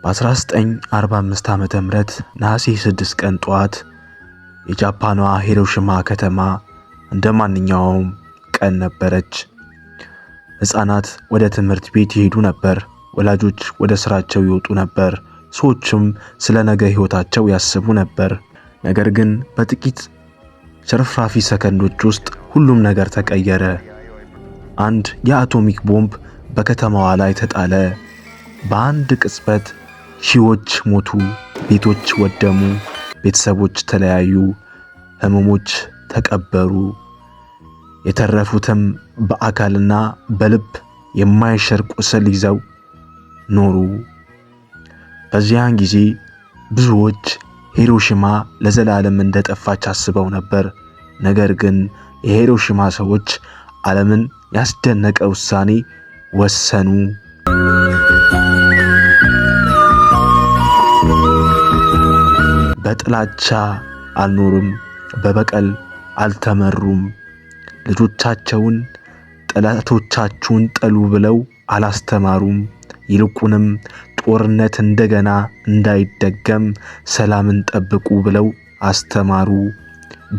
በ1945 ዓመተ ምህረት ነሐሴ 6 ቀን ጧት የጃፓኗ ሂሮሺማ ከተማ እንደማንኛውም ቀን ነበረች። ሕፃናት ወደ ትምህርት ቤት ይሄዱ ነበር። ወላጆች ወደ ስራቸው ይወጡ ነበር። ሰዎችም ስለ ነገ ህይወታቸው ያስቡ ነበር። ነገር ግን በጥቂት ሽርፍራፊ ሰከንዶች ውስጥ ሁሉም ነገር ተቀየረ። አንድ የአቶሚክ ቦምብ በከተማዋ ላይ ተጣለ። በአንድ ቅጽበት ሺዎች ሞቱ፣ ቤቶች ወደሙ፣ ቤተሰቦች ተለያዩ፣ ህመሞች ተቀበሩ። የተረፉትም በአካልና በልብ የማይሽር ቁስል ይዘው ኖሩ። በዚያን ጊዜ ብዙዎች ሂሮሺማ ለዘላለም እንደጠፋች አስበው ነበር። ነገር ግን የሂሮሺማ ሰዎች ዓለምን ያስደነቀ ውሳኔ ወሰኑ። በጥላቻ አልኖሩም፣ በበቀል አልተመሩም። ልጆቻቸውን ጠላቶቻችሁን ጠሉ ብለው አላስተማሩም። ይልቁንም ጦርነት እንደገና እንዳይደገም ሰላምን ጠብቁ ብለው አስተማሩ።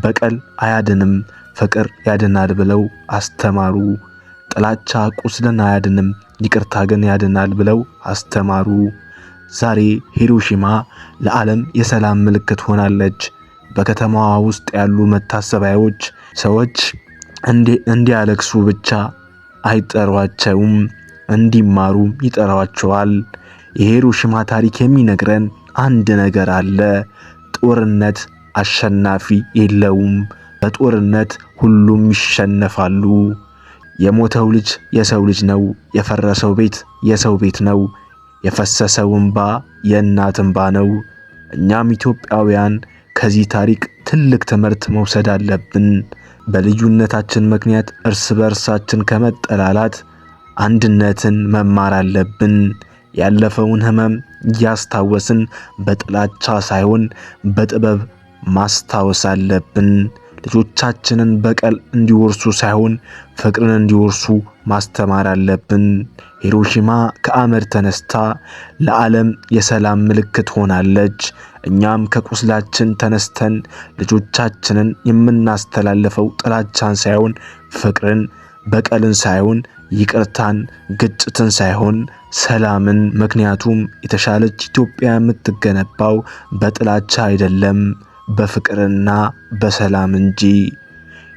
በቀል አያድንም፣ ፍቅር ያድናል ብለው አስተማሩ። ጥላቻ ቁስልን አያድንም፣ ይቅርታ ግን ያድናል ብለው አስተማሩ። ዛሬ ሂሮሺማ ለዓለም የሰላም ምልክት ሆናለች። በከተማዋ ውስጥ ያሉ መታሰቢያዎች ሰዎች እንዲያለቅሱ ብቻ አይጠሯቸውም፣ እንዲማሩም ይጠሯቸዋል። የሂሮሺማ ታሪክ የሚነግረን አንድ ነገር አለ። ጦርነት አሸናፊ የለውም። በጦርነት ሁሉም ይሸነፋሉ። የሞተው ልጅ የሰው ልጅ ነው። የፈረሰው ቤት የሰው ቤት ነው። የፈሰሰው እንባ የእናት እንባ ነው። እኛም ኢትዮጵያውያን ከዚህ ታሪክ ትልቅ ትምህርት መውሰድ አለብን። በልዩነታችን ምክንያት እርስ በርሳችን ከመጠላላት አንድነትን መማር አለብን። ያለፈውን ህመም እያስታወስን በጥላቻ ሳይሆን በጥበብ ማስታወስ አለብን። ልጆቻችንን በቀል እንዲወርሱ ሳይሆን ፍቅርን እንዲወርሱ ማስተማር አለብን። ሂሮሺማ ከአመድ ተነስታ ለዓለም የሰላም ምልክት ሆናለች። እኛም ከቁስላችን ተነስተን ልጆቻችንን የምናስተላልፈው ጥላቻን ሳይሆን ፍቅርን፣ በቀልን ሳይሆን ይቅርታን፣ ግጭትን ሳይሆን ሰላምን። ምክንያቱም የተሻለች ኢትዮጵያ የምትገነባው በጥላቻ አይደለም፣ በፍቅርና በሰላም እንጂ።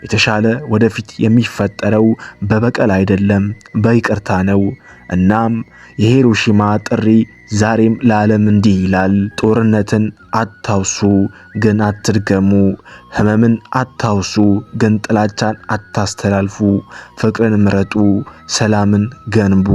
የተሻለ ወደፊት የሚፈጠረው በበቀል አይደለም፣ በይቅርታ ነው። እናም የሂሮሺማ ጥሪ ዛሬም ለዓለም እንዲህ ይላል። ጦርነትን አታውሱ ግን አትድገሙ። ህመምን አታውሱ ግን ጥላቻን አታስተላልፉ። ፍቅርን ምረጡ፣ ሰላምን ገንቡ።